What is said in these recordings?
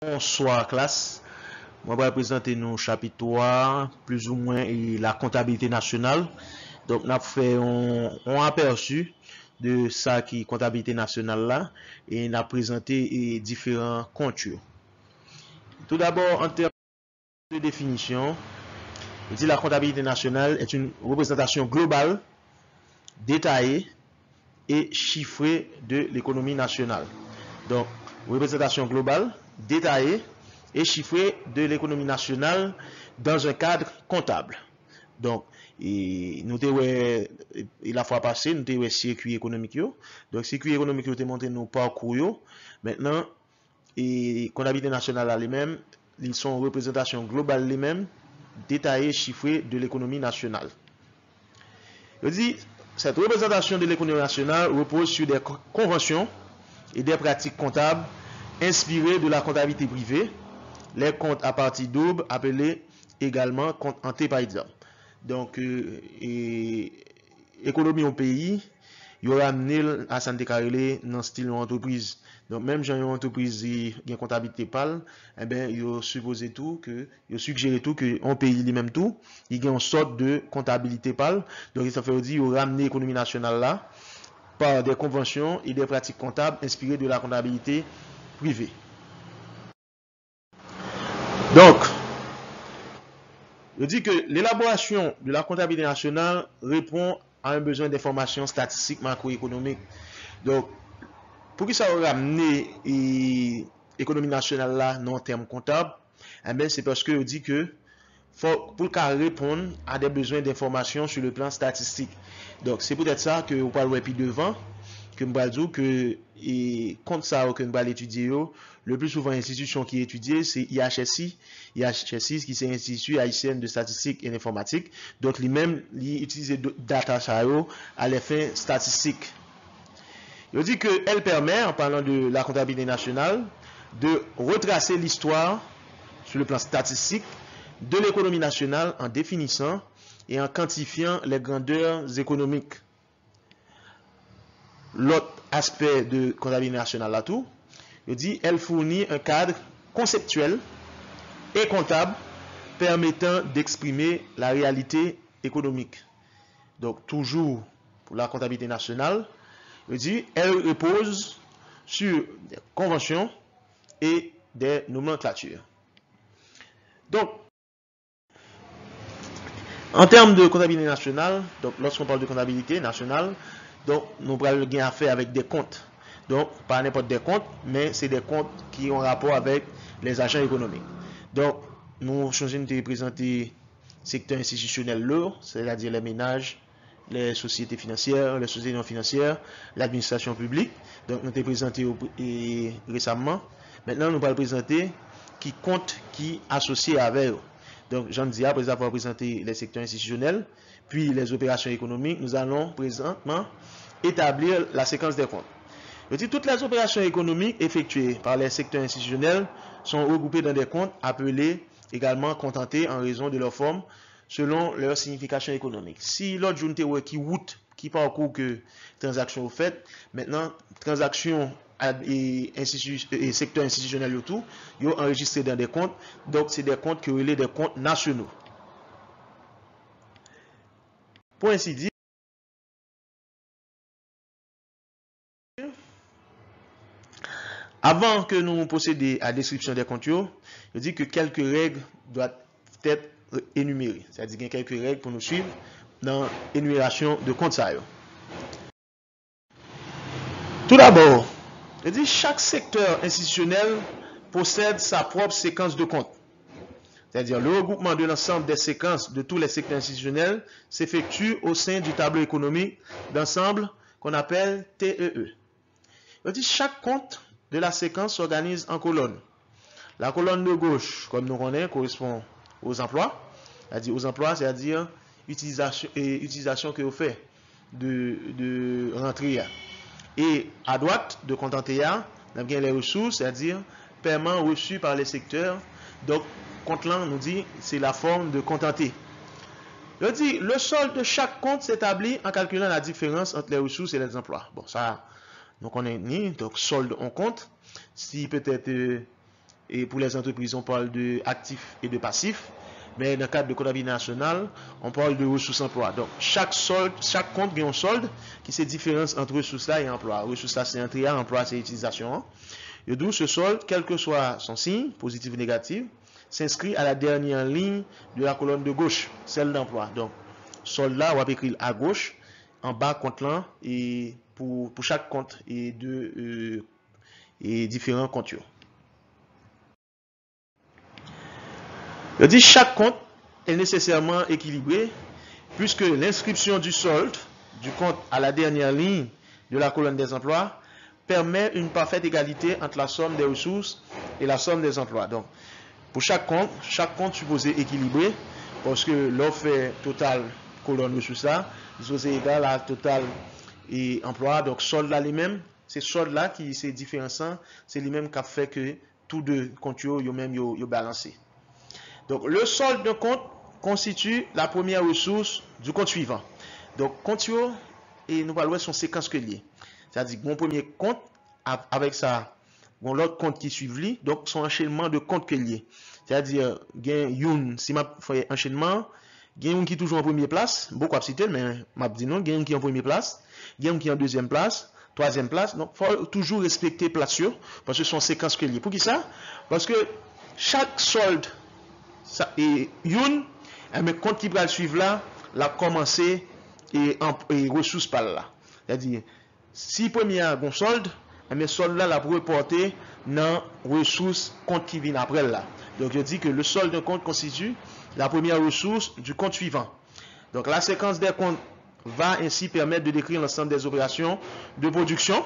Bonsoir classe. Moi, je vais présenter nos chapitre 3, plus ou moins, et la comptabilité nationale. Donc, on a fait un aperçu de ça qui est comptabilité nationale là, et on a présenté différents comptes. Tout d'abord, en termes de définition, il dit la comptabilité nationale est une représentation globale, détaillée et chiffrée de l'économie nationale. Donc, représentation globale, détaillée et chiffrée de l'économie nationale dans un cadre comptable. Donc, nous avons la fois passée, nous avons circuit économique. Yo. Donc, circuit économique, nous avons montré nos parcours. Yo. Maintenant, comptabilité nationale elle-même, ils sont représentation globale les-mêmes, détaillée, chiffrée de l'économie nationale. Je dis, cette représentation de l'économie nationale repose sur des conventions et des pratiques comptables inspirées de la comptabilité privée, les comptes à partie double appelés également comptes hantés par exemple. Donc, économie au pays, il y aura amené à s'en déclarer dans le style d'entreprise. Donc, même j'ai une entreprise qui a une comptabilité pâle, eh bien, il a supposé tout que, il a suggéré tout que on pays lui-même tout, il y a une sorte de comptabilité pâle. Donc, ça veut dire, il aura amené l'économie nationale là par des conventions et des pratiques comptables inspirées de la comptabilité privée. Donc, je dis que l'élaboration de la comptabilité nationale répond à un besoin d'informations statistiques macroéconomiques. Donc, pour que ça aura amené l'économie nationale là dans le terme comptable, eh c'est parce que je dis que pour qu'elle répondre à des besoins d'informations sur le plan statistique. Donc, c'est peut-être ça que vous parlez puis devant, que je vais dire que compte ça que je vais étudier, le plus souvent l'institution qui est étudiée, c'est IHSI. IHSI, qui c'est l'Institut haïtien de statistique et d'informatique. Donc, lui-même, il utilise data à les fins statistiques. Il dit qu'elle permet, en parlant de la comptabilité nationale, de retracer l'histoire sur le plan statistique de l'économie nationale en définissant et en quantifiant les grandeurs économiques. L'autre aspect de comptabilité nationale là tout, il dit elle fournit un cadre conceptuel et comptable permettant d'exprimer la réalité économique. Donc toujours pour la comptabilité nationale, il dit elle repose sur des conventions et des nomenclatures. Donc, en termes de comptabilité nationale, donc lorsqu'on parle de comptabilité nationale, donc nous avons bien affaire avec des comptes. Donc, pas n'importe des comptes, mais c'est des comptes qui ont rapport avec les agents économiques. Donc, nous choisissons de présenter secteur institutionnel lourd, c'est-à-dire les ménages, les sociétés financières, les sociétés non financières, l'administration publique. Donc, nous avons présenté récemment. Maintenant, nous allons présenter qui compte qui associé avec eux. Donc, j'en dis après avoir présenté les secteurs institutionnels, puis les opérations économiques, nous allons présentement établir la séquence des comptes. Je dis, toutes les opérations économiques effectuées par les secteurs institutionnels sont regroupées dans des comptes appelés également contentés en raison de leur forme selon leur signification économique. Si l'autre journée qui route, qui parcourt que transaction faite, maintenant, transaction et secteur institutionnel et tout, ils ont enregistré dans des comptes. Donc, c'est des comptes qui relèvent des comptes nationaux. Pour ainsi dire, avant que nous procédions à la description des comptes, je dis que quelques règles doivent être énumérées. C'est-à-dire qu'il y a quelques règles pour nous suivre dans l'énumération de comptes. Tout d'abord, je dis chaque secteur institutionnel possède sa propre séquence de comptes. C'est-à-dire le regroupement de l'ensemble des séquences de tous les secteurs institutionnels s'effectue au sein du tableau économique d'ensemble qu'on appelle TEE. Je dis chaque compte de la séquence s'organise en colonnes. La colonne de gauche, comme nous connaissons, correspond aux emplois. C'est-à-dire aux emplois, c'est-à-dire utilisation que vous faites de rentrée. Et à droite de contentéa, nous avons les ressources, c'est-à-dire paiement reçu par les secteurs. Donc, compte là, nous dit, c'est la forme de contenté. Je dis, le solde de chaque compte s'établit en calculant la différence entre les ressources et les emplois. Bon, ça, donc on est ni, donc solde on compte. Si peut-être et pour les entreprises, on parle de actifs et de passifs. Mais dans le cadre de comptabilité nationale, on parle de ressources emploi. Donc, chaque compte a un solde qui c'est différence entre ressources là et emploi. Ressources là, c'est entrée, emploi, c'est utilisation. Et d'où ce solde, quel que soit son signe, positif ou négatif, s'inscrit à la dernière ligne de la colonne de gauche, celle d'emploi. Donc, solde là, on va écrire à gauche, en bas, compte là, et pour chaque compte et différents comptes. Je dis chaque compte est nécessairement équilibré puisque l'inscription du solde du compte à la dernière ligne de la colonne des emplois permet une parfaite égalité entre la somme des ressources et la somme des emplois. Donc, pour chaque compte supposé équilibré parce que l'offre totale colonne ressources là, supposé égal à total et emploi. Donc, solde là les mêmes, c'est solde là qui c'est différenciant, c'est les mêmes qui fait que tous deux comptes yo même yo balancé. Donc, le solde d'un compte constitue la première ressource du compte suivant. Donc, compte et nous parlons de son séquence que lié. C'est-à-dire mon premier compte avec ça, bon l'autre compte qui suit lui, donc son enchaînement de comptes que lié. C'est-à-dire gain youn si m'a fait enchaînement, gain qui toujours en première place, beaucoup à citer mais m'a dit non, gain qui en première place, gain qui en deuxième place, troisième place. Donc, faut toujours respecter place parce que son séquence que lié. Pour qui ça? Parce que chaque solde et youn, mais compte qui va suivre là, la commencer et ressources par là. C'est-à-dire, si premier a un solde, mais solde là la pour reporter dans ressources compte qui vient après là. Donc je dis que le solde d'un compte constitue la première ressource du compte suivant. Donc la séquence des comptes va ainsi permettre de décrire l'ensemble des opérations de production.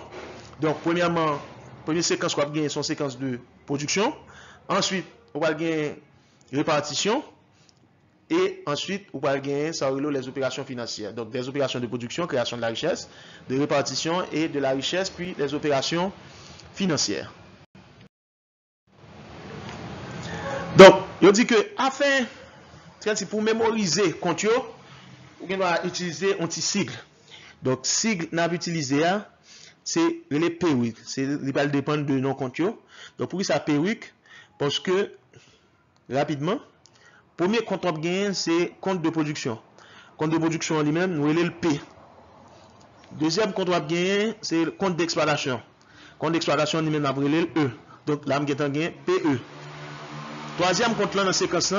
Donc premièrement, première séquence qu'on va gagner son séquence de production. Ensuite, on va gagner répartition. Et ensuite, on va gagner ça les opérations financières. Donc, des opérations de production, création de la richesse, de répartition et de la richesse, puis les opérations financières. Donc, je dis que, afin, pour mémoriser compte, on va utiliser un petit sigle. Donc, sigle qu'on a utilisé, c'est les PWIC. Il va dépendre de nos comptes. Donc, pour ça, PWIC, parce que, rapidement, premier compte on gagne, c'est compte de production. Compte de production en lui-même, nous avons le P. Deuxième compte on gagne, c'est le compte d'exploitation. Compte d'exploitation lui-même, nous avons le E. Donc là, nous avons PE. Troisième compte là dans la séquence,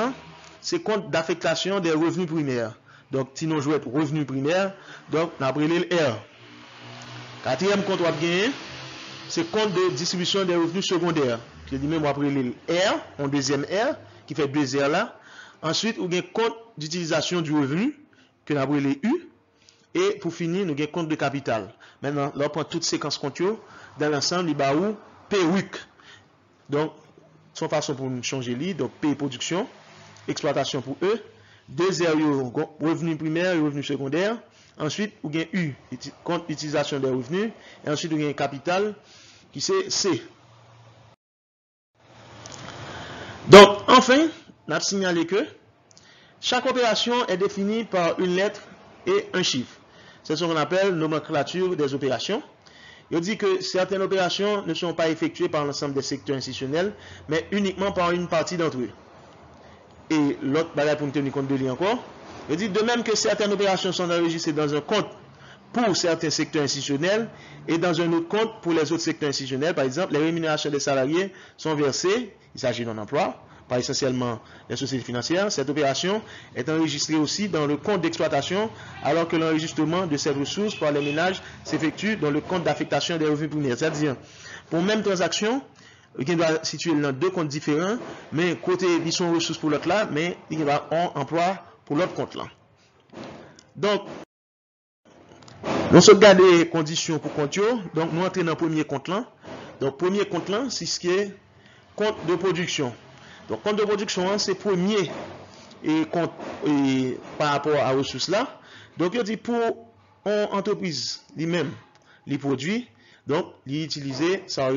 c'est compte d'affectation des revenus primaires. Donc, si nous jouons revenus primaires, donc nous avons le R. Quatrième compte on gagne, c'est compte de distribution des revenus secondaires. Je dis même après le R, en deuxième R, qui fait deux R là. Ensuite, nous avons un compte d'utilisation du revenu, que nous avons les U. Et pour finir, nous avons un compte de capital. Maintenant, là, on prend toute séquence compte dans l'ensemble, il y a PWIC. Donc, son façon pour nous changer l'I, donc P production, exploitation pour E, deux R, revenu primaire et revenu secondaire. Ensuite, nous avons U, compte d'utilisation des revenus. Et ensuite, nous avons un capital qui c'est C. Donc, enfin, on a signalé que chaque opération est définie par une lettre et un chiffre. C'est ce qu'on appelle nomenclature des opérations. Il dit que certaines opérations ne sont pas effectuées par l'ensemble des secteurs institutionnels, mais uniquement par une partie d'entre eux. Et l'autre bagage pour nous tenir compte de lui encore. Il dit de même que certaines opérations sont enregistrées dans un compte pour certains secteurs institutionnels et dans un autre compte pour les autres secteurs institutionnels. Par exemple, les rémunérations des salariés sont versées, il s'agit d'un emploi, par essentiellement les sociétés financières. Cette opération est enregistrée aussi dans le compte d'exploitation, alors que l'enregistrement de ces ressources par les ménages s'effectue dans le compte d'affectation des revenus primaires. C'est-à-dire, pour une même transaction, il doit situer dans deux comptes différents, mais côté, ils sont ressources pour l'autre là, mais il va en emploi pour l'autre compte là. Donc, nous sauvegardons les conditions pour compte. Donc, nous entrons dans le premier compte là. Donc, premier compte là, c'est ce qui est compte de production. Donc, compte de production, c'est premier et compte par rapport à ressources là. Donc, il dit pour une entreprise lui-même, les produits, donc, il utilise ça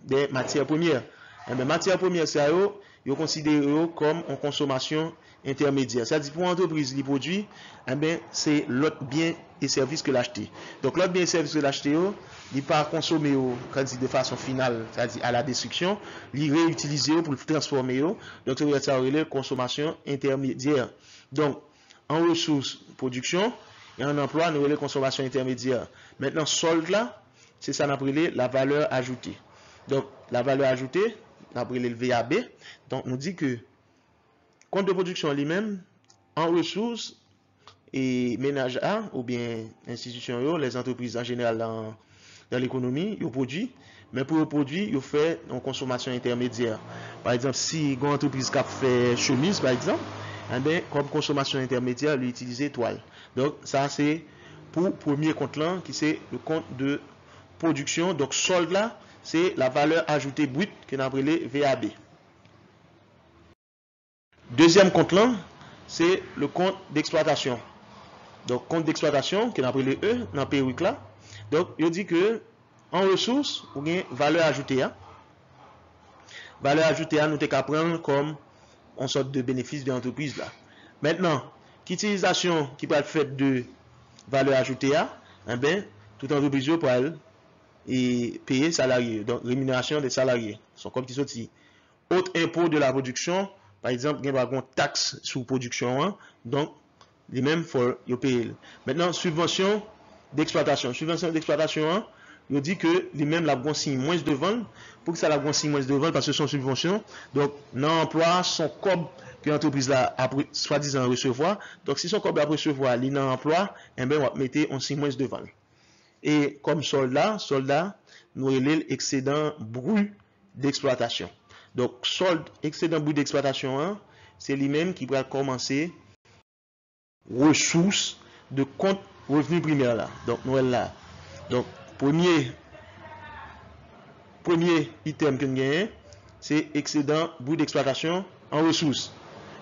des matières premières. Et les matières premières, c'est yo considéré comme en consommation intermédiaire. C'est-à-dire pour l'entreprise qui produit, eh ben, c'est l'autre bien et service que l'acheter. Donc l'autre bien et service que l'acheter, il pas consommer de façon finale, c'est-à-dire à la destruction, il réutiliser pour le transformer. Donc ça relève consommation intermédiaire. Donc en ressources production et en emploi, nous relève consommation intermédiaire. Maintenant solde là, c'est ça qu'on appelle la valeur ajoutée. Donc la valeur ajoutée, on appelle le VAB. Donc nous dit que compte de production lui-même en ressources et ménage A ou bien institutions, les entreprises en général dans l'économie, ils produisent, mais pour le produit, ils font en consommation intermédiaire. Par exemple, si une entreprise qui fait chemise, par exemple, eh bien, comme consommation intermédiaire, ils utilisent toile. Donc, ça, c'est pour le premier compte là, qui c'est le compte de production. Donc, solde là, c'est la valeur ajoutée brute qu'on appelle VAB. Deuxième compte là, c'est le compte d'exploitation. Donc, compte d'exploitation, qu'on appelle E, dans le période là. Donc, il dit que en ressources, ou bien valeur ajoutée. Valeur ajoutée, nous t'es qu'à prendre comme une sorte de bénéfice de l'entreprise là. Maintenant, qu'utilisation qui peut être faite de valeur ajoutée, eh bien, toute entreprise peut et payer salariés, donc rémunération des salariés. Sont comme qui sont ici. Autre impôt de la production, par exemple, il y a une taxe sur production, donc les mêmes faut payer. Maintenant, subvention d'exploitation. Subvention d'exploitation, il dit que les mêmes la bon signe moins de vente. Pour que ça la bon signe moins de vente parce que son subvention. Donc, l'emploi, son cob que l'entreprise a soi-disant recevoir. Donc, si son cob a recevoir, il a emploi, eh bien, on va mettre un signe moins de vente. Et comme soldat, nous avons l'excédent brut d'exploitation. Donc, solde, excédent brut d'exploitation, c'est lui-même qui va commencer ressources de compte revenu primaire là. Donc, nous là. Donc, premier item que nous gagnons, c'est excédent brut d'exploitation en ressources.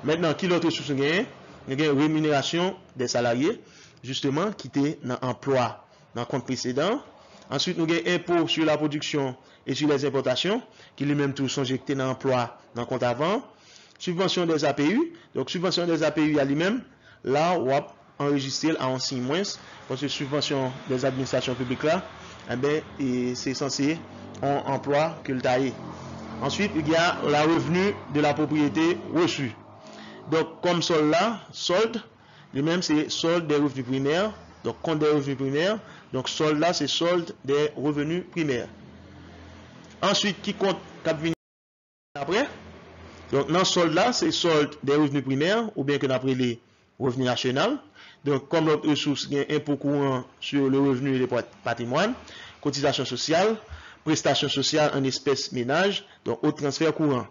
Maintenant, qui l'autre ressource nous gagnons? Nous gagnons rémunération des salariés, justement, qui étaient dans l'emploi dans le compte précédent. Ensuite, nous gagnons impôt sur la production et sur les importations, qui lui-même tous sont injectés dans l'emploi dans le compte avant. Subvention des APU. Donc, subvention des APU à lui-même, là, on va enregistrer en signe moins, parce que subvention des administrations publiques là, eh bien, c'est censé en emploi que le taillé. Ensuite, il y a la revenu de la propriété reçue. Donc, comme solde là, solde, lui-même c'est solde des revenus primaires, donc compte des revenus primaires. Donc, solde là, c'est solde des revenus primaires. Ensuite, qui compte cap venir après? Donc, dans solde là, c'est solde des revenus primaires, ou bien que d'après les revenus nationaux. Donc, comme notre ressource, il y a un impôt courant sur le revenu et le patrimoine, cotisation sociale, prestation sociale en espèces ménage, donc au transfert courant.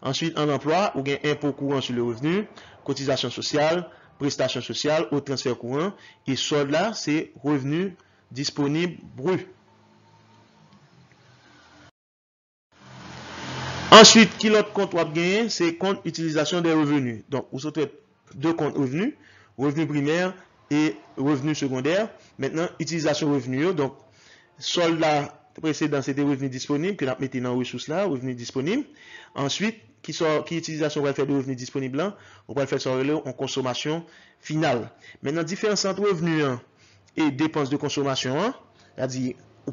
Ensuite, en emploi, il y a un impôt courant sur le revenu, cotisation sociale, prestation sociale, au transfert courant. Et solde là, c'est revenu disponible brut. Ensuite, qui l'autre compte va gagner, c'est compte utilisation des revenus. Donc, vous avez deux comptes revenus, revenu primaire et revenu secondaire. Maintenant, utilisation revenus. Donc, solde là, précédent, c'était revenu disponible, que nous mettons dans ressources là, revenu disponible. Ensuite, qui utilisation on va faire de revenus disponibles là, on va le faire sur en consommation finale. Maintenant, différence entre revenus et dépenses de consommation, c'est-à-dire, ou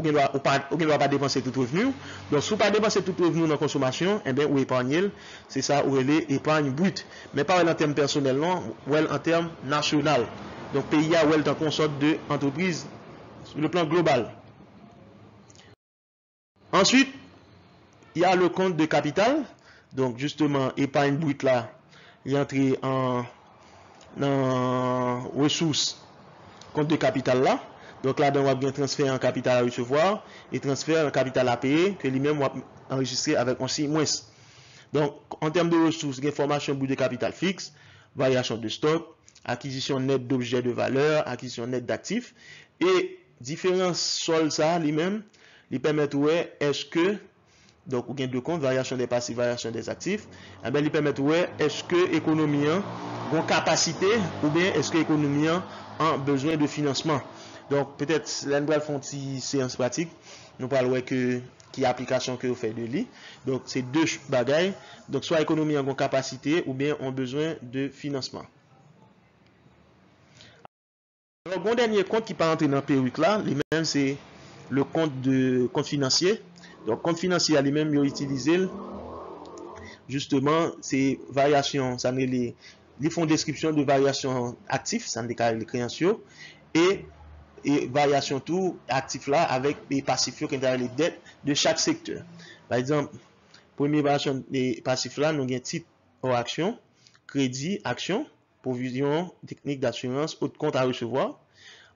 ne doit pas dépenser tout revenu. Donc, si vous ne pas dépenser tout revenu dans la consommation, eh bien, ou épargner, c'est ça, ou l'épargne brute. Mais pas en termes personnels, non, ou en termes national. Donc, pays a ou elle en sorte d'entreprise sur le plan global. Ensuite, il y a le compte de capital. Donc, justement, épargne brute là, il est entré en ressources, compte de capital là. Donc là, on va bien transférer en capital à recevoir et transfert en capital à payer que lui-même va enregistrer avec un signe moins. Donc, en termes de ressources, il y a formation bout de capital fixe, variation de stock, acquisition nette d'objets de valeur, acquisition nette d'actifs et différents soldes ça lui-même, lui permettent ouais, est-ce que donc il y a deux comptes, variation des passifs, variation des actifs, et bien lui permettent ouais, est-ce que l'économie a une capacité ou bien est-ce que l'économie a besoin de financement. Donc, peut-être, l'un de font une séance pratique, nous parlons que qui application que vous faites de lui. Donc, c'est deux bagailles. Donc, soit économie en capacité ou bien ont besoin de financement. Alors, bon dernier compte qui pas entrer dans le période là, lui-même, c'est le compte financier. Donc, compte financier, lui-même, il utilisé justement, c'est variations, ça les font description de variations actifs, ça déclare les créanciers, et variation tout actif là avec les passifs qui sont les dettes de chaque secteur. Par exemple, première variation des passifs là, nous avons titre hors action, crédit, action, provision, technique d'assurance, autre compte à recevoir.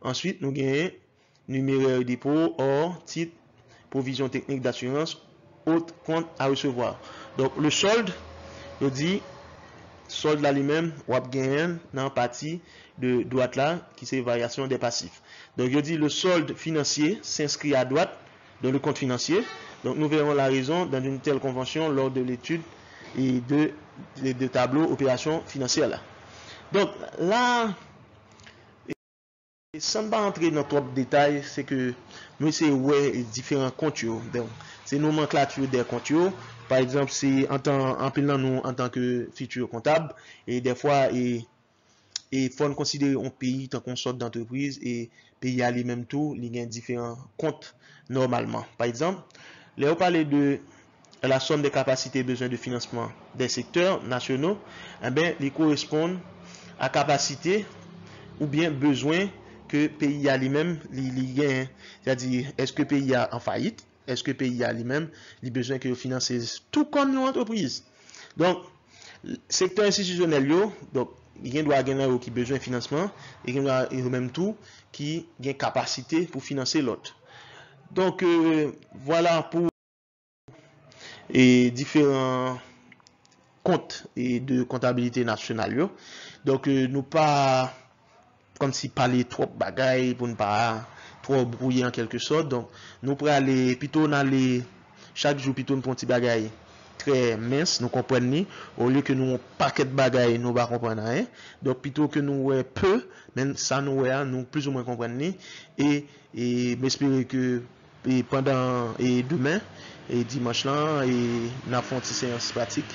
Ensuite, nous avons numéraire dépôt, hors, titre, provision technique d'assurance, autre compte à recevoir. Donc, le solde, je dis, solde là lui-même, ou gain dans la partie de droite là, qui c'est variation des passifs. Donc, je dis, le solde financier s'inscrit à droite dans le compte financier. Donc, nous verrons la raison dans une telle convention lors de l'étude et de tableau opération financière là. Donc, là, sans pas entrer dans trop de détails, c'est que nous c'est différents comptes. Donc, c'est nomenclature des comptes. Par exemple, c'est en prenant nous en tant que futur comptable et des fois il faut considérer un pays tant qu'on sorte d'entreprise et pays à lui-même tout, il y a différents comptes normalement. Par exemple, là on parle de la somme des capacités besoin de financement des secteurs nationaux, eh bien, ils correspondent à capacité ou bien besoin que pays a lui-même gagne. C'est-à-dire, est-ce que pays a en faillite? Est-ce que pays a lui-même les besoins que financer tout comme une entreprise? Donc, secteur institutionnel, donc, il y a doit gagner qui besoin de financement et il y a même tout qui a capacité pour financer l'autre. Donc, voilà pour différents comptes et de comptabilité nationale. Donc, nous pas comme si parler trop bagaille pour ne pas trop brouiller en quelque sorte. Donc, nous pourrons aller plutôt dans les chaque jour plutôt une petit bagaille très mince, nous comprenons, au lieu que nous paquet de bagaille, nous pas comprendre rien. Donc, plutôt que nous peu, même ça nous plus ou moins comprenons et m'espérer que pendant demain et dimanche là et nous avons une séance pratique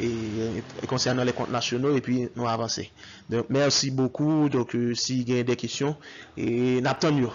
et concernant les comptes nationaux et puis nous avancer. Donc merci beaucoup. Donc si vous avez des questions et n'attendons.